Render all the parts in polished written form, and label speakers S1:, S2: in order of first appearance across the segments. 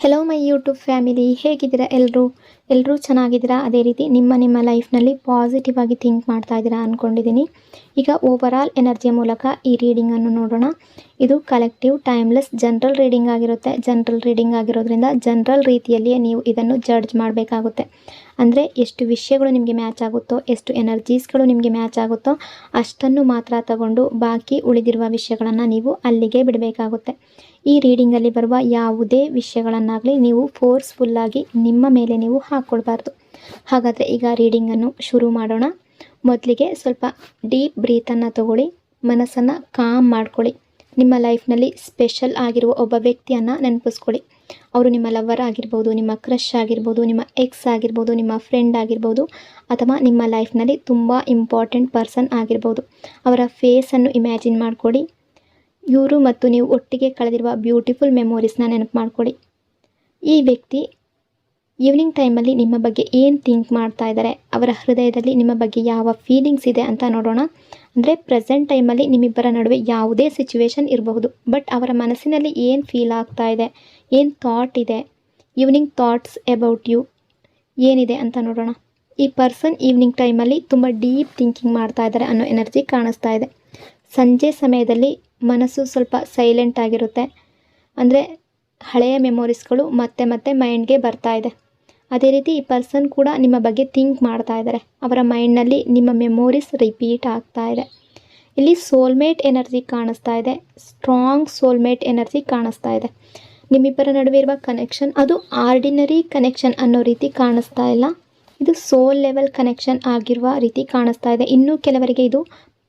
S1: Hello my YouTube family, ಹೇಗಿದ್ದೀರಾ ಎಲ್ಲರೂ ಚೆನ್ನಾಗಿದ್ದೀರಾ? ಅದೇ ರೀತಿ ನಿಮ್ಮ ಲೈಫ್ನಲ್ಲಿ ಪಾಸಿಟಿವ್ ಆಗಿ ಥಿಂಕ್ ಮಾಡ್ತಾ ಇದ್ದೀರಾ ಅಂದ್ಕೊಂಡಿದ್ದೀನಿ. ಈಗ ಓವರಾಲ್ ಎನರ್ಜಿಯ ಮೂಲಕ ಈ ರೀಡಿಂಗನ್ನು ನೋಡೋಣ. ಇದು ಕಲೆಕ್ಟಿವ್ ಟೈಮ್ಲೆಸ್ ಜನರಲ್ ರೀಡಿಂಗ್ ಆಗಿರುತ್ತೆ. ಜನರಲ್ ರೀಡಿಂಗ್ ಆಗಿರೋದ್ರಿಂದ ಜನರಲ್ ರೀತಿಯಲ್ಲಿಯೇ ನೀವು ಇದನ್ನು ಜಡ್ಜ್ ಮಾಡಬೇಕಾಗುತ್ತೆ. ಅಂದರೆ ಎಷ್ಟು ವಿಷಯಗಳು ನಿಮಗೆ ಮ್ಯಾಚ್ ಆಗುತ್ತೋ, ಎಷ್ಟು ಎನರ್ಜೀಸ್ಗಳು ನಿಮಗೆ ಮ್ಯಾಚ್ ಆಗುತ್ತೋ ಅಷ್ಟನ್ನು ಮಾತ್ರ ತಗೊಂಡು ಬಾಕಿ ಉಳಿದಿರುವ ವಿಷಯಗಳನ್ನು ನೀವು ಅಲ್ಲಿಗೆ ಬಿಡಬೇಕಾಗುತ್ತೆ. ಈ ರೀಡಿಂಗಲ್ಲಿ ಬರುವ ಯಾವುದೇ ವಿಷಯಗಳನ್ನಾಗಲಿ ನೀವು ಫೋರ್ಸ್ಫುಲ್ಲಾಗಿ ನಿಮ್ಮ ಮೇಲೆ ನೀವು ಹಾಕ್ಕೊಳ್ಬಾರ್ದು. ಹಾಗಾದರೆ ಈಗ ರೀಡಿಂಗನ್ನು ಶುರು ಮಾಡೋಣ. ಮೊದಲಿಗೆ ಸ್ವಲ್ಪ ಡೀಪ್ ಬ್ರೀತನ್ನು ತಗೊಳ್ಳಿ, ಮನಸ್ಸನ್ನು ಕಾಮ್ ಮಾಡ್ಕೊಳ್ಳಿ. ನಿಮ್ಮ ಲೈಫ್ನಲ್ಲಿ ಸ್ಪೆಷಲ್ ಆಗಿರುವ ಒಬ್ಬ ವ್ಯಕ್ತಿಯನ್ನು ನೆನಪಿಸ್ಕೊಳ್ಳಿ. ಅವರು ನಿಮ್ಮ ಲವರ್ ಆಗಿರ್ಬೋದು, ನಿಮ್ಮ ಕ್ರಶ್ ಆಗಿರ್ಬೋದು, ನಿಮ್ಮ ಎಕ್ಸ್ ಆಗಿರ್ಬೋದು, ನಿಮ್ಮ ಫ್ರೆಂಡ್ ಆಗಿರ್ಬೋದು, ಅಥವಾ ನಿಮ್ಮ ಲೈಫ್ನಲ್ಲಿ ತುಂಬ ಇಂಪಾರ್ಟೆಂಟ್ ಪರ್ಸನ್ ಆಗಿರ್ಬೋದು. ಅವರ ಫೇಸನ್ನು ಇಮ್ಯಾಜಿನ್ ಮಾಡ್ಕೊಳ್ಳಿ. ಇವರು ಮತ್ತು ನೀವು ಒಟ್ಟಿಗೆ ಕಳೆದಿರುವ ಬ್ಯೂಟಿಫುಲ್ ಮೆಮೊರೀಸ್ನ ನೆನಪು ಮಾಡ್ಕೊಳ್ಳಿ. ಈ ವ್ಯಕ್ತಿ ಈವ್ನಿಂಗ್ ಟೈಮಲ್ಲಿ ನಿಮ್ಮ ಬಗ್ಗೆ ಏನು ಥಿಂಕ್ ಮಾಡ್ತಾ ಇದ್ದಾರೆ, ಅವರ ಹೃದಯದಲ್ಲಿ ನಿಮ್ಮ ಬಗ್ಗೆ ಯಾವ ಫೀಲಿಂಗ್ಸ್ ಇದೆ ಅಂತ ನೋಡೋಣ. ಅಂದರೆ ಪ್ರೆಸೆಂಟ್ ಟೈಮಲ್ಲಿ ನಿಮ್ಮಿಬ್ಬರ ನಡುವೆ ಯಾವುದೇ ಸಿಚುವೇಶನ್ ಇರಬಹುದು, ಬಟ್ ಅವರ ಮನಸ್ಸಿನಲ್ಲಿ ಏನು ಫೀಲ್ ಆಗ್ತಾ ಇದೆ, ಏನು ಥಾಟ್ ಇದೆ, ಈವ್ನಿಂಗ್ ಥಾಟ್ಸ್ ಅಬೌಟ್ ಯು ಏನಿದೆ ಅಂತ ನೋಡೋಣ. ಈ ಪರ್ಸನ್ ಈವ್ನಿಂಗ್ ಟೈಮಲ್ಲಿ ತುಂಬ ಡೀಪ್ ಥಿಂಕಿಂಗ್ ಮಾಡ್ತಾ ಇದ್ದಾರೆ ಅನ್ನೋ ಎನರ್ಜಿ ಕಾಣಿಸ್ತಾ ಇದೆ. ಸಂಜೆ ಸಮಯದಲ್ಲಿ ಮನಸ್ಸು ಸ್ವಲ್ಪ ಸೈಲೆಂಟ್ ಆಗಿರುತ್ತೆ. ಅಂದರೆ ಹಳೆಯ ಮೆಮೊರೀಸ್ಗಳು ಮತ್ತೆ ಮೈಂಡ್ಗೆ ಬರ್ತಾ ಇದೆ. ಅದೇ ರೀತಿ ಈ ಪರ್ಸನ್ ಕೂಡ ನಿಮ್ಮ ಬಗ್ಗೆ ಥಿಂಕ್ ಮಾಡ್ತಾ ಇದ್ದಾರೆ. ಅವರ ಮೈಂಡ್ನಲ್ಲಿ ನಿಮ್ಮ ಮೆಮೊರೀಸ್ ರಿಪೀಟ್ ಆಗ್ತಾ ಇದೆ. ಇಲ್ಲಿ ಸೋಲ್ಮೇಟ್ ಎನರ್ಜಿ ಕಾಣಿಸ್ತಾ ಇದೆ. ಸ್ಟ್ರಾಂಗ್ ಸೋಲ್ಮೇಟ್ ಎನರ್ಜಿ ಕಾಣಿಸ್ತಾ ಇದೆ. ನಿಮ್ಮಿಬ್ಬರ ನಡುವೆ ಇರುವ ಕನೆಕ್ಷನ್ ಅದು ಆರ್ಡಿನರಿ ಕನೆಕ್ಷನ್ ಅನ್ನೋ ರೀತಿ ಕಾಣಿಸ್ತಾ ಇಲ್ಲ. ಇದು ಸೋಲ್ ಲೆವೆಲ್ ಕನೆಕ್ಷನ್ ಆಗಿರುವ ರೀತಿ ಕಾಣಿಸ್ತಾ ಇದೆ. ಇನ್ನೂ ಕೆಲವರಿಗೆ ಇದು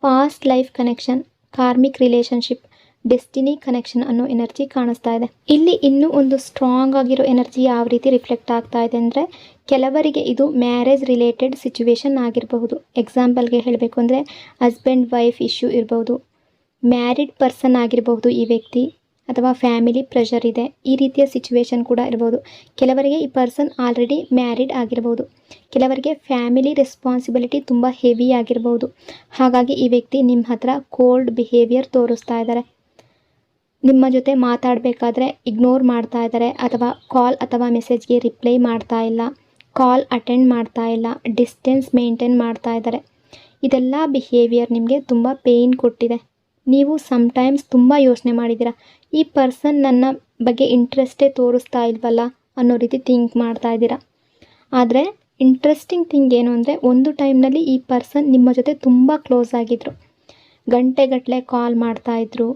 S1: past life connection, karmic relationship, destiny connection ಅನ್ನೋ ಎನರ್ಜಿ ಕಾಣಿಸ್ತಾ ಇದೆ. ಇಲ್ಲಿ ಇನ್ನೂ ಒಂದು ಸ್ಟ್ರಾಂಗ್ ಆಗಿರೋ ಎನರ್ಜಿ ಯಾವ ರೀತಿ ರಿಫ್ಲೆಕ್ಟ್ ಆಗ್ತಾ ಇದೆ ಅಂದರೆ, ಕೆಲವರಿಗೆ ಇದು ಮ್ಯಾರೇಜ್ ರಿಲೇಟೆಡ್ ಸಿಚುವೇಶನ್ ಆಗಿರಬಹುದು. ಎಕ್ಸಾಂಪಲ್ಗೆ ಹೇಳಬೇಕು ಅಂದರೆ ಹಸ್ಬೆಂಡ್ ವೈಫ್ ಇಶ್ಯೂ ಇರಬಹುದು, ಮ್ಯಾರಿಡ್ ಪರ್ಸನ್ ಆಗಿರಬಹುದು ಈ ವ್ಯಕ್ತಿ, ಅಥವಾ ಫ್ಯಾಮಿಲಿ ಪ್ರೆಷರ್ ಇದೆ, ಈ ರೀತಿಯ ಸಿಚುವೇಶನ್ ಕೂಡ ಇರ್ಬೋದು. ಕೆಲವರಿಗೆ ಈ ಪರ್ಸನ್ ಆಲ್ರೆಡಿ ಮ್ಯಾರಿಡ್ ಆಗಿರ್ಬೋದು. ಕೆಲವರಿಗೆ ಫ್ಯಾಮಿಲಿ ರೆಸ್ಪಾನ್ಸಿಬಿಲಿಟಿ ತುಂಬ ಹೆವಿ ಆಗಿರ್ಬೋದು. ಹಾಗಾಗಿ ಈ ವ್ಯಕ್ತಿ ನಿಮ್ಮ ಹತ್ರ ಕೋಲ್ಡ್ ಬಿಹೇವಿಯರ್ ತೋರಿಸ್ತಾ ಇದ್ದಾರೆ. ನಿಮ್ಮ ಜೊತೆ ಮಾತಾಡಬೇಕಾದ್ರೆ ಇಗ್ನೋರ್ ಮಾಡ್ತಾ ಇದ್ದಾರೆ, ಅಥವಾ ಕಾಲ್ ಅಥವಾ ಮೆಸೇಜ್ಗೆ ರಿಪ್ಲೈ ಮಾಡ್ತಾ ಇಲ್ಲ, ಕಾಲ್ ಅಟೆಂಡ್ ಮಾಡ್ತಾ ಇಲ್ಲ, ಡಿಸ್ಟೆನ್ಸ್ ಮೇಂಟೈನ್ ಮಾಡ್ತಾ ಇದ್ದಾರೆ. ಇದೆಲ್ಲ ಬಿಹೇವಿಯರ್ ನಿಮಗೆ ತುಂಬ ಪೇಯ್ನ್ ಕೊಟ್ಟಿದೆ. ನೀವು ಸಮ್ಟೈಮ್ಸ್ ತುಂಬ ಯೋಚನೆ ಮಾಡಿದ್ದೀರಾ, ಈ ಪರ್ಸನ್ ನನ್ನ ಬಗ್ಗೆ ಇಂಟ್ರೆಸ್ಟೇ ತೋರಿಸ್ತಾ ಇಲ್ವಲ್ಲ ಅನ್ನೋ ರೀತಿ ಥಿಂಕ್ ಮಾಡ್ತಾ ಇದ್ದೀರಾ. ಆದರೆ ಇಂಟ್ರೆಸ್ಟಿಂಗ್ ಥಿಂಗ್ ಏನು ಅಂದರೆ, ಒಂದು ಟೈಮ್ನಲ್ಲಿ ಈ ಪರ್ಸನ್ ನಿಮ್ಮ ಜೊತೆ ತುಂಬ ಕ್ಲೋಸ್ ಆಗಿದ್ದರು. ಗಂಟೆಗಟ್ಟಲೆ ಕಾಲ್ ಮಾಡ್ತಾಯಿದ್ರು,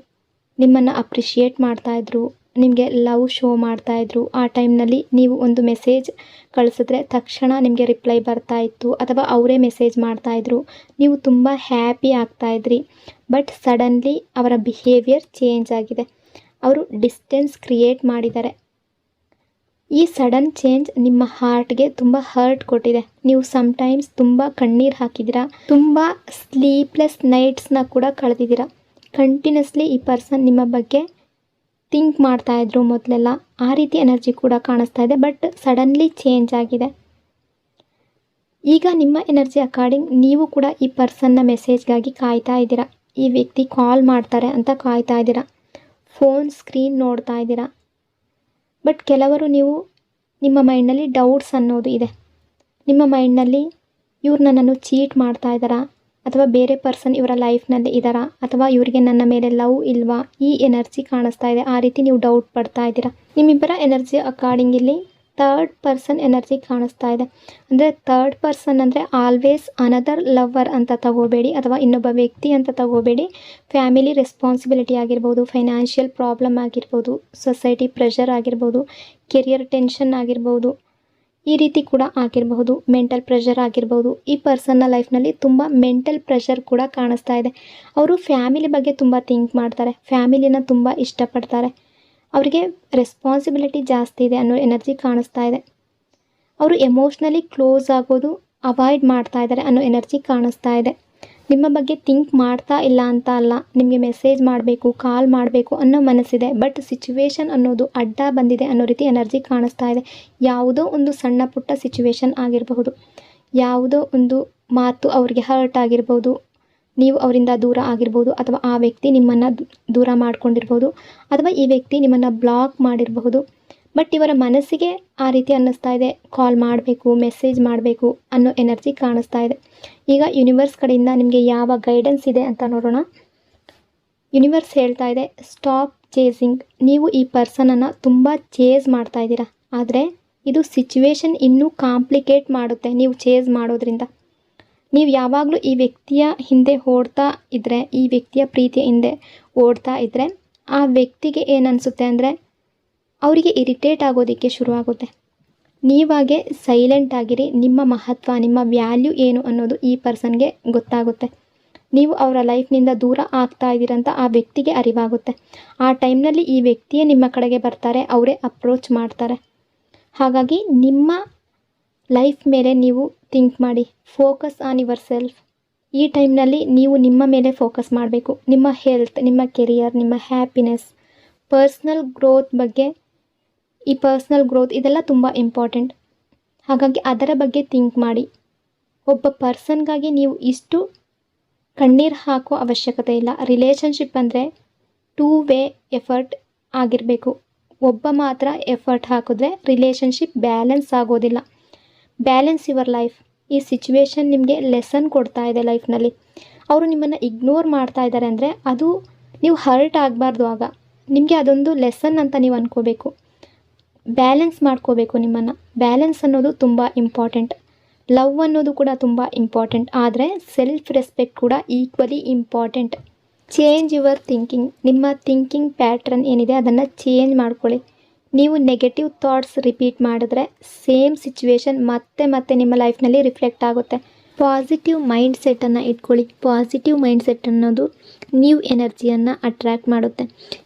S1: ನಿಮ್ಮನ್ನು ಅಪ್ರಿಷಿಯೇಟ್ ಮಾಡ್ತಾಯಿದ್ರು, ನಿಮಗೆ ಲವ್ ಶೋ ಮಾಡ್ತಾಯಿದ್ರು. ಆ ಟೈಮ್ನಲ್ಲಿ ನೀವು ಒಂದು ಮೆಸೇಜ್ ಕಳಿಸಿದ್ರೆ ತಕ್ಷಣ ನಿಮಗೆ ರಿಪ್ಲೈ ಬರ್ತಾಯಿತ್ತು, ಅಥವಾ ಅವರೇ ಮೆಸೇಜ್ ಮಾಡ್ತಾಯಿದ್ರು. ನೀವು ತುಂಬ ಹ್ಯಾಪಿ ಆಗ್ತಾಯಿದ್ರಿ. ಬಟ್ ಸಡನ್ಲಿ ಅವರ ಬಿಹೇವಿಯರ್ ಚೇಂಜ್ ಆಗಿದೆ. ಅವರು ಡಿಸ್ಟೆನ್ಸ್ ಕ್ರಿಯೇಟ್ ಮಾಡಿದ್ದಾರೆ. ಈ ಸಡನ್ ಚೇಂಜ್ ನಿಮ್ಮ ಹಾರ್ಟ್ಗೆ ತುಂಬ ಹರ್ಟ್ ಕೊಟ್ಟಿದೆ. ನೀವು ಸಮ್ಟೈಮ್ಸ್ ತುಂಬ ಕಣ್ಣೀರು ಹಾಕಿದ್ದೀರಾ, ತುಂಬ ಸ್ಲೀಪ್ಲೆಸ್ ನೈಟ್ಸ್ನ ಕೂಡ ಕಳೆದಿದ್ದೀರಾ. ಕಂಟಿನ್ಯೂಸ್ಲಿ ಈ ಪರ್ಸನ್ ನಿಮ್ಮ ಬಗ್ಗೆ ಥಿಂಕ್ ಮಾಡ್ತಾಯಿದ್ರು ಮೊದಲೆಲ್ಲ, ಆ ರೀತಿ ಎನರ್ಜಿ ಕೂಡ ಕಾಣಿಸ್ತಾ ಇದೆ. ಬಟ್ ಸಡನ್ಲಿ ಚೇಂಜ್ ಆಗಿದೆ. ಈಗ ನಿಮ್ಮ ಎನರ್ಜಿ ಅಕಾರ್ಡಿಂಗ್ ನೀವು ಕೂಡ ಈ ಪರ್ಸನ್ನ ಮೆಸೇಜ್ಗಾಗಿ ಕಾಯ್ತಾ ಇದ್ದೀರಾ. ಈ ವ್ಯಕ್ತಿ ಕಾಲ್ ಮಾಡ್ತಾರೆ ಅಂತ ಕಾಯ್ತಾ ಇದ್ದೀರಾ. ಫೋನ್ ಸ್ಕ್ರೀನ್ ನೋಡ್ತಾ ಇದ್ದೀರಾ. ಬಟ್ ಕೆಲವರು ನಿಮ್ಮ ಮೈಂಡ್ನಲ್ಲಿ ಡೌಟ್ಸ್ ಅನ್ನೋದು ಇದೆ. ನಿಮ್ಮ ಮೈಂಡ್ನಲ್ಲಿ ಇವ್ರು ನನ್ನನ್ನು ಚೀಟ್ ಮಾಡ್ತಾ ಇದ್ದಾರಾ, ಅಥವಾ ಬೇರೆ ಪರ್ಸನ್ ಇವರ ಲೈಫ್ನಲ್ಲಿ ಇದ್ದಾರಾ, ಅಥವಾ ಇವರಿಗೆ ನನ್ನ ಮೇಲೆ ಲವ್ ಇಲ್ವಾ, ಈ ಎನರ್ಜಿ ಕಾಣಿಸ್ತಾ ಇದೆ. ಆ ರೀತಿ ನೀವು ಡೌಟ್ ಪಡ್ತಾ ಇದ್ದೀರಾ. ನಿಮ್ಮಿಬ್ಬರ ಎನರ್ಜಿ ಅಕಾರ್ಡಿಂಗ್ ಇಲ್ಲಿ ಥರ್ಡ್ ಪರ್ಸನ್ ಎನರ್ಜಿ ಕಾಣಿಸ್ತಾ ಇದೆ. ಅಂದರೆ ಥರ್ಡ್ ಪರ್ಸನ್ ಅಂದರೆ ಆಲ್ವೇಸ್ ಅನದರ್ ಲವರ್ ಅಂತ ತಗೋಬೇಡಿ, ಅಥವಾ ಇನ್ನೊಬ್ಬ ವ್ಯಕ್ತಿ ಅಂತ ತಗೋಬೇಡಿ. ಫ್ಯಾಮಿಲಿ ರೆಸ್ಪಾನ್ಸಿಬಿಲಿಟಿ ಆಗಿರ್ಬೋದು, ಫೈನಾನ್ಷಿಯಲ್ ಪ್ರಾಬ್ಲಮ್ ಆಗಿರ್ಬೋದು, ಸೊಸೈಟಿ ಪ್ರೆಷರ್ ಆಗಿರ್ಬೋದು, ಕೆರಿಯರ್ ಟೆನ್ಷನ್ ಆಗಿರ್ಬೋದು, ಈ ರೀತಿ ಕೂಡ ಆಗಿರಬಹುದು. ಮೆಂಟಲ್ ಪ್ರೆಷರ್ ಆಗಿರ್ಬೋದು. ಈ ಪರ್ಸನ್ನ ಲೈಫ್ನಲ್ಲಿ ತುಂಬ ಮೆಂಟಲ್ ಪ್ರೆಷರ್ ಕೂಡ ಕಾಣಿಸ್ತಾ ಇದೆ. ಅವರು ಫ್ಯಾಮಿಲಿ ಬಗ್ಗೆ ತುಂಬ ಥಿಂಕ್ ಮಾಡ್ತಾರೆ, ಫ್ಯಾಮಿಲಿನ ತುಂಬ ಇಷ್ಟಪಡ್ತಾರೆ, ಅವರಿಗೆ ರೆಸ್ಪಾನ್ಸಿಬಿಲಿಟಿ ಜಾಸ್ತಿ ಇದೆ ಅನ್ನೋ ಎನರ್ಜಿ ಕಾಣಿಸ್ತಾ ಇದೆ. ಅವರು ಎಮೋಷ್ನಲಿ ಕ್ಲೋಸ್ ಆಗೋದು ಅವಾಯ್ಡ್ ಮಾಡ್ತಾ ಇದ್ದಾರೆ ಅನ್ನೋ ಎನರ್ಜಿ ಕಾಣಿಸ್ತಾ ಇದೆ. ನಿಮ್ಮ ಬಗ್ಗೆ ಥಿಂಕ್ ಮಾಡ್ತಾ ಇಲ್ಲ ಅಂತ ಅಲ್ಲ, ನಿಮಗೆ ಮೆಸೇಜ್ ಮಾಡಬೇಕು, ಕಾಲ್ ಮಾಡಬೇಕು ಅನ್ನೋ ಮನಸ್ಸಿದೆ. ಬಟ್ ಸಿಚುವೇಶನ್ ಅನ್ನೋದು ಅಡ್ಡ ಬಂದಿದೆ ಅನ್ನೋ ರೀತಿ ಎನರ್ಜಿ ಕಾಣಿಸ್ತಾ ಇದೆ. ಯಾವುದೋ ಒಂದು ಸಣ್ಣ ಪುಟ್ಟ ಸಿಚುವೇಶನ್ ಆಗಿರಬಹುದು, ಯಾವುದೋ ಒಂದು ಮಾತು ಅವರಿಗೆ ಹರ್ಟ್ ಆಗಿರ್ಬೋದು, ನೀವು ಅವರಿಂದ ದೂರ ಆಗಿರ್ಬೋದು, ಅಥವಾ ಆ ವ್ಯಕ್ತಿ ನಿಮ್ಮನ್ನು ದೂರ ಮಾಡ್ಕೊಂಡಿರ್ಬೋದು, ಅಥವಾ ಈ ವ್ಯಕ್ತಿ ನಿಮ್ಮನ್ನು ಬ್ಲಾಕ್ ಮಾಡಿರಬಹುದು. ಬಟ್ ಇವರ ಮನಸ್ಸಿಗೆ ಆ ರೀತಿ ಅನ್ನಿಸ್ತಾ ಇದೆ, ಕಾಲ್ ಮಾಡಬೇಕು, ಮೆಸೇಜ್ ಮಾಡಬೇಕು ಅನ್ನೋ ಎನರ್ಜಿ ಕಾಣಿಸ್ತಾ ಇದೆ. ಈಗ ಯೂನಿವರ್ಸ್ ಕಡೆಯಿಂದ ನಿಮಗೆ ಯಾವ ಗೈಡೆನ್ಸ್ ಇದೆ ಅಂತ ನೋಡೋಣ. ಯೂನಿವರ್ಸ್ ಹೇಳ್ತಾ ಇದೆ, ಸ್ಟಾಪ್ ಚೇಸಿಂಗ್. ನೀವು ಈ ಪರ್ಸನನ್ನು ತುಂಬ ಚೇಸ್ ಮಾಡ್ತಾ ಇದ್ದೀರಾ, ಆದರೆ ಇದು ಸಿಚುವೇಶನ್ ಇನ್ನೂ ಕಾಂಪ್ಲಿಕೇಟ್ ಮಾಡುತ್ತೆ ನೀವು ಚೇಸ್ ಮಾಡೋದ್ರಿಂದ. ನೀವು ಯಾವಾಗಲೂ ಈ ವ್ಯಕ್ತಿಯ ಹಿಂದೆ ಓಡ್ತಾ ಇದ್ದರೆ, ಈ ವ್ಯಕ್ತಿಯ ಪ್ರೀತಿಯ ಹಿಂದೆ ಓಡ್ತಾ ಇದ್ದರೆ, ಆ ವ್ಯಕ್ತಿಗೆ ಏನನ್ನಿಸುತ್ತೆ ಅಂದರೆ ಅವರಿಗೆ ಇರಿಟೇಟ್ ಆಗೋದಕ್ಕೆ ಶುರುವಾಗುತ್ತೆ. ನೀವಾಗೆ ಸೈಲೆಂಟ್ ಆಗಿರಿ. ನಿಮ್ಮ ಮಹತ್ವ, ನಿಮ್ಮ ವ್ಯಾಲ್ಯೂ ಏನು ಅನ್ನೋದು ಈ ಪರ್ಸನ್ಗೆ ಗೊತ್ತಾಗುತ್ತೆ. ನೀವು ಅವರ ಲೈಫ್ನಿಂದ ದೂರ ಆಗ್ತಾ ಇದ್ದೀರಂತ ಆ ವ್ಯಕ್ತಿಗೆ ಅರಿವಾಗುತ್ತೆ. ಆ ಟೈಮ್ನಲ್ಲಿ ಈ ವ್ಯಕ್ತಿಯೇ ನಿಮ್ಮ ಕಡೆಗೆ ಬರ್ತಾರೆ, ಅವರೇ ಅಪ್ರೋಚ್ ಮಾಡ್ತಾರೆ. ಹಾಗಾಗಿ ನಿಮ್ಮ ಲೈಫ್ ಮೇಲೆ ನೀವು ಥಿಂಕ್ ಮಾಡಿ, ಫೋಕಸ್ ಆನ್ ಯುವರ್ ಸೆಲ್ಫ್. ಈ ಟೈಮ್ನಲ್ಲಿ ನೀವು ನಿಮ್ಮ ಮೇಲೆ ಫೋಕಸ್ ಮಾಡಬೇಕು. ನಿಮ್ಮ ಹೆಲ್ತ್, ನಿಮ್ಮ ಕೆರಿಯರ್, ನಿಮ್ಮ ಹ್ಯಾಪಿನೆಸ್, ಪರ್ಸ್ನಲ್ ಗ್ರೋತ್ ಬಗ್ಗೆ, ಈ ಪರ್ಸ್ನಲ್ ಗ್ರೋತ್ ಇದೆಲ್ಲ ತುಂಬ ಇಂಪಾರ್ಟೆಂಟ್. ಹಾಗಾಗಿ ಅದರ ಬಗ್ಗೆ ಥಿಂಕ್ ಮಾಡಿ. ಒಬ್ಬ ಪರ್ಸನ್ಗಾಗಿ ನೀವು ಇಷ್ಟು ಕಣ್ಣೀರು ಹಾಕೋ ಅವಶ್ಯಕತೆ ಇಲ್ಲ. ರಿಲೇಷನ್ಶಿಪ್ ಅಂದರೆ 2 ವೇ ಎಫರ್ಟ್ ಆಗಿರಬೇಕು. ಒಬ್ಬ ಮಾತ್ರ ಎಫರ್ಟ್ ಹಾಕಿದ್ರೆ ರಿಲೇಷನ್ಶಿಪ್ ಬ್ಯಾಲೆನ್ಸ್ ಆಗೋದಿಲ್ಲ. Balance your life. ಈ ಸಿಚುವೇಶನ್ ನಿಮಗೆ ಲೆಸನ್ ಕೊಡ್ತಾ ಇದೆ ಲೈಫ್ನಲ್ಲಿ. ಅವರು ನಿಮ್ಮನ್ನು ಇಗ್ನೋರ್ ಮಾಡ್ತಾ ಇದ್ದಾರೆ ಅಂದರೆ ಅದು ನೀವು ಹರ್ಟ್ ಆಗಬಾರ್ದು. ಆಗ ನಿಮಗೆ ಅದೊಂದು ಲೆಸನ್ ಅಂತ ನೀವು ಅಂದ್ಕೋಬೇಕು. ಬ್ಯಾಲೆನ್ಸ್ ಮಾಡ್ಕೋಬೇಕು ನಿಮ್ಮನ್ನು. ಬ್ಯಾಲೆನ್ಸ್ ಅನ್ನೋದು ತುಂಬ ಇಂಪಾರ್ಟೆಂಟ್. ಲವ್ ಅನ್ನೋದು ಕೂಡ ತುಂಬ ಇಂಪಾರ್ಟೆಂಟ್. ಆದರೆ ಸೆಲ್ಫ್ ರೆಸ್ಪೆಕ್ಟ್ ಕೂಡ equally important. Change your thinking. ನಿಮ್ಮ ಥಿಂಕಿಂಗ್ ಪ್ಯಾಟ್ರನ್ ಏನಿದೆ ಅದನ್ನು ಚೇಂಜ್ ಮಾಡ್ಕೊಳ್ಳಿ. ನೀವು ನೆಗೆಟಿವ್ ಥಾಟ್ಸ್ ರಿಪೀಟ್ ಮಾಡಿದ್ರೆ ಸೇಮ್ ಸಿಚುವೇಶನ್ ಮತ್ತೆ ಮತ್ತೆ ನಿಮ್ಮ ಲೈಫ್ನಲ್ಲಿ ರಿಫ್ಲೆಕ್ಟ್ ಆಗುತ್ತೆ. ಪಾಸಿಟಿವ್ ಮೈಂಡ್ ಸೆಟ್ಟನ್ನು ಇಟ್ಕೊಳ್ಳಿ. ಪಾಸಿಟಿವ್ ಮೈಂಡ್ ಸೆಟ್ ಅನ್ನೋದು ನ್ಯೂ ಎನರ್ಜಿಯನ್ನು ಅಟ್ರ್ಯಾಕ್ಟ್ ಮಾಡುತ್ತೆ.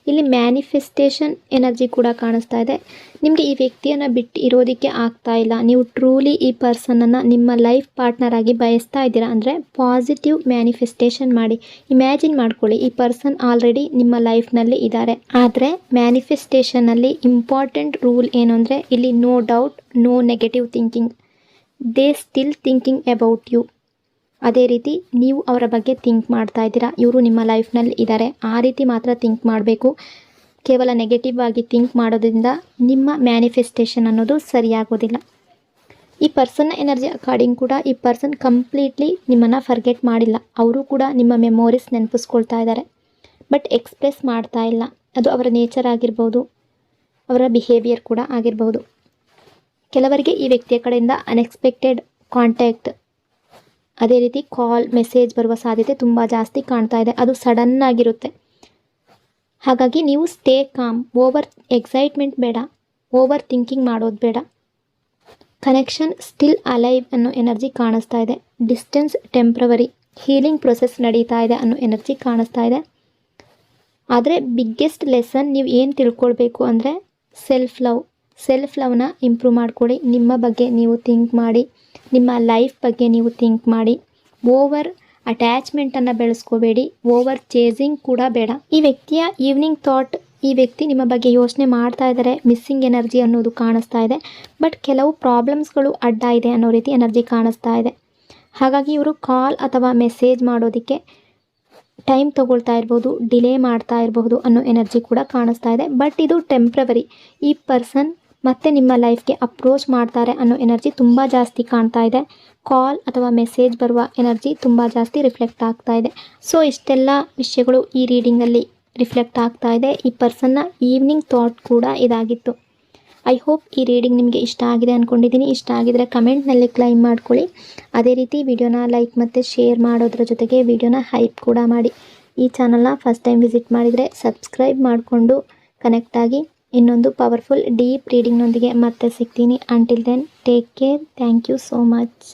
S1: ಇಲ್ಲಿ ಮ್ಯಾನಿಫೆಸ್ಟೇಷನ್ ಎನರ್ಜಿ ಕೂಡ ಕಾಣಿಸ್ತಾ ಇದೆ. ನಿಮಗೆ ಈ ವ್ಯಕ್ತಿಯನ್ನು ಬಿಟ್ಟು ಇರೋದಕ್ಕೆ ಆಗ್ತಾ ಇಲ್ಲ, ನೀವು ಟ್ರೂಲಿ ಈ ಪರ್ಸನನ್ನು ನಿಮ್ಮ ಲೈಫ್ ಪಾರ್ಟ್ನರ್ ಆಗಿ ಬಯಸ್ತಾ ಇದ್ದೀರಾ ಅಂದರೆ ಪಾಸಿಟಿವ್ ಮ್ಯಾನಿಫೆಸ್ಟೇಷನ್ ಮಾಡಿ. ಇಮ್ಯಾಜಿನ್ ಮಾಡ್ಕೊಳ್ಳಿ, ಈ ಪರ್ಸನ್ ಆಲ್ರೆಡಿ ನಿಮ್ಮ ಲೈಫ್ನಲ್ಲಿ ಇದ್ದಾರೆ. ಆದರೆ ಮ್ಯಾನಿಫೆಸ್ಟೇಷನಲ್ಲಿ ಇಂಪಾರ್ಟೆಂಟ್ ರೂಲ್ ಏನು ಅಂದರೆ ಇಲ್ಲಿ no doubt, no negative thinking. They still thinking about you. ಅದೇ ರೀತಿ ನೀವು ಅವರ ಬಗ್ಗೆ ಥಿಂಕ್ ಮಾಡ್ತಾ ಇದ್ದೀರಾ, ಇವರು ನಿಮ್ಮ ಲೈಫ್ನಲ್ಲಿ ಇದ್ದಾರೆ, ಆ ರೀತಿ ಮಾತ್ರ ಥಿಂಕ್ ಮಾಡಬೇಕು. ಕೇವಲ ನೆಗೆಟಿವ್ ಆಗಿ ಥಿಂಕ್ ಮಾಡೋದ್ರಿಂದ ನಿಮ್ಮ ಮ್ಯಾನಿಫೆಸ್ಟೇಷನ್ ಅನ್ನೋದು ಸರಿಯಾಗೋದಿಲ್ಲ. ಈ ಪರ್ಸನ್ನ ಎನರ್ಜಿ ಅಕಾರ್ಡಿಂಗ್ ಕೂಡ ಈ ಪರ್ಸನ್ ಕಂಪ್ಲೀಟ್ಲಿ ನಿಮ್ಮನ್ನು ಫರ್ಗೆಟ್ ಮಾಡಿಲ್ಲ. ಅವರು ಕೂಡ ನಿಮ್ಮ ಮೆಮೊರೀಸ್ ನೆನಪಿಸ್ಕೊಳ್ತಾ ಇದ್ದಾರೆ, ಬಟ್ ಎಕ್ಸ್ಪ್ರೆಸ್ ಮಾಡ್ತಾ ಇಲ್ಲ. ಅದು ಅವರ ನೇಚರ್ ಆಗಿರ್ಬೋದು, ಅವರ ಬಿಹೇವಿಯರ್ ಕೂಡ ಆಗಿರ್ಬೋದು. ಕೆಲವರಿಗೆ ಈ ವ್ಯಕ್ತಿಯ ಕಡೆಯಿಂದ ಅನ್ಎಕ್ಸ್ಪೆಕ್ಟೆಡ್ ಕಾಂಟ್ಯಾಕ್ಟ್, ಅದೇ ರೀತಿ ಕಾಲ್, ಮೆಸೇಜ್ ಬರುವ ಸಾಧ್ಯತೆ ತುಂಬ ಜಾಸ್ತಿ ಕಾಣ್ತಾ ಇದೆ. ಅದು ಸಡನ್ ಆಗಿರುತ್ತೆ. ಹಾಗಾಗಿ ನೀವು ಸ್ಟೇ ಕಾಮ್. ಓವರ್ ಎಕ್ಸೈಟ್ಮೆಂಟ್ ಬೇಡ, ಓವರ್ ಥಿಂಕಿಂಗ್ ಮಾಡೋದು ಬೇಡ. ಕನೆಕ್ಷನ್ ಸ್ಟಿಲ್ ಅಲೈವ್ ಅನ್ನೋ ಎನರ್ಜಿ ಕಾಣಿಸ್ತಾ ಇದೆ. Distance temporary. ಹೀಲಿಂಗ್ ಪ್ರೊಸೆಸ್ ನಡೀತಾ ಇದೆ ಅನ್ನೋ ಎನರ್ಜಿ ಕಾಣಿಸ್ತಾ ಇದೆ. ಆದರೆ ಬಿಗ್ಗೆಸ್ಟ್ ಲೆಸನ್ ನೀವು ಏನು ತಿಳ್ಕೊಳ್ಬೇಕು ಅಂದರೆ ಸೆಲ್ಫ್ ಲವ್. ಸೆಲ್ಫ್ ಲವ್ನ ಇಂಪ್ರೂವ್ ಮಾಡ್ಕೊಳ್ಳಿ. ನಿಮ್ಮ ಬಗ್ಗೆ ನೀವು ಥಿಂಕ್ ಮಾಡಿ, ನಿಮ್ಮ ಲೈಫ್ ಬಗ್ಗೆ ನೀವು ಥಿಂಕ್ ಮಾಡಿ. ಓವರ್ ಅಟ್ಯಾಚ್ಮೆಂಟನ್ನು ಬೆಳೆಸ್ಕೋಬೇಡಿ, ಓವರ್ ಚೇಸಿಂಗ್ ಕೂಡ ಬೇಡ. ಈ ವ್ಯಕ್ತಿಯ ಈವ್ನಿಂಗ್ ಥಾಟ್, ಈ ವ್ಯಕ್ತಿ ನಿಮ್ಮ ಬಗ್ಗೆ ಯೋಚನೆ ಮಾಡ್ತಾ ಇದ್ದಾರೆ, ಮಿಸ್ಸಿಂಗ್ ಎನರ್ಜಿ ಅನ್ನೋದು ಕಾಣಿಸ್ತಾ ಇದೆ. ಬಟ್ ಕೆಲವು ಪ್ರಾಬ್ಲಮ್ಸ್ಗಳು ಅಡ್ಡ ಇದೆ ಅನ್ನೋ ರೀತಿ ಎನರ್ಜಿ ಕಾಣಿಸ್ತಾ ಇದೆ. ಹಾಗಾಗಿ ಇವರು ಕಾಲ್ ಅಥವಾ ಮೆಸೇಜ್ ಮಾಡೋದಕ್ಕೆ ಟೈಮ್ ತೊಗೊಳ್ತಾ ಇರ್ಬೋದು, ಡಿಲೇ ಮಾಡ್ತಾ ಇರಬಹುದು ಅನ್ನೋ ಎನರ್ಜಿ ಕೂಡ ಕಾಣಿಸ್ತಾ ಇದೆ. ಬಟ್ ಇದು ಟೆಂಪ್ರವರಿ. ಈ ಪರ್ಸನ್ ಮತ್ತೆ ನಿಮ್ಮ ಲೈಫ್ಗೆ ಅಪ್ರೋಚ್ ಮಾಡ್ತಾರೆ ಅನ್ನೋ ಎನರ್ಜಿ ತುಂಬ ಜಾಸ್ತಿ ಕಾಣ್ತಾ ಇದೆ. ಕಾಲ್ ಅಥವಾ ಮೆಸೇಜ್ ಬರುವ ಎನರ್ಜಿ ತುಂಬ ಜಾಸ್ತಿ ರಿಫ್ಲೆಕ್ಟ್ ಆಗ್ತಾ ಇದೆ. ಸೊ ಇಷ್ಟೆಲ್ಲ ವಿಷಯಗಳು ಈ ರೀಡಿಂಗಲ್ಲಿ ರಿಫ್ಲೆಕ್ಟ್ ಆಗ್ತಾ ಇದೆ. ಈ ಪರ್ಸನ್ನ ಈವ್ನಿಂಗ್ ಥಾಟ್ ಕೂಡ ಇದಾಗಿತ್ತು. ಐ ಹೋಪ್ ಈ ರೀಡಿಂಗ್ ನಿಮಗೆ ಇಷ್ಟ ಆಗಿದೆ ಅಂದ್ಕೊಂಡಿದ್ದೀನಿ. ಇಷ್ಟ ಆಗಿದರೆ ಕಮೆಂಟ್ನಲ್ಲಿ ಕ್ಲೈಮ್ ಮಾಡ್ಕೊಳ್ಳಿ. ಅದೇ ರೀತಿ ವಿಡಿಯೋನ ಲೈಕ್ ಮತ್ತು ಶೇರ್ ಮಾಡೋದ್ರ ಜೊತೆಗೆ ವಿಡಿಯೋನ ಹೈಪ್ ಕೂಡ ಮಾಡಿ. ಈ ಚಾನಲ್ನ ಫಸ್ಟ್ ಟೈಮ್ ವಿಸಿಟ್ ಮಾಡಿದರೆ ಸಬ್ಸ್ಕ್ರೈಬ್ ಮಾಡಿಕೊಂಡು ಕನೆಕ್ಟ್ ಆಗಿ. ಇನ್ನೊಂದು ಪವರ್ಫುಲ್ ಡೀಪ್ ರೀಡಿಂಗ್ನೊಂದಿಗೆ ಮತ್ತೆ ಸಿಗ್ತೀನಿ. Until then take care. Thank you so much.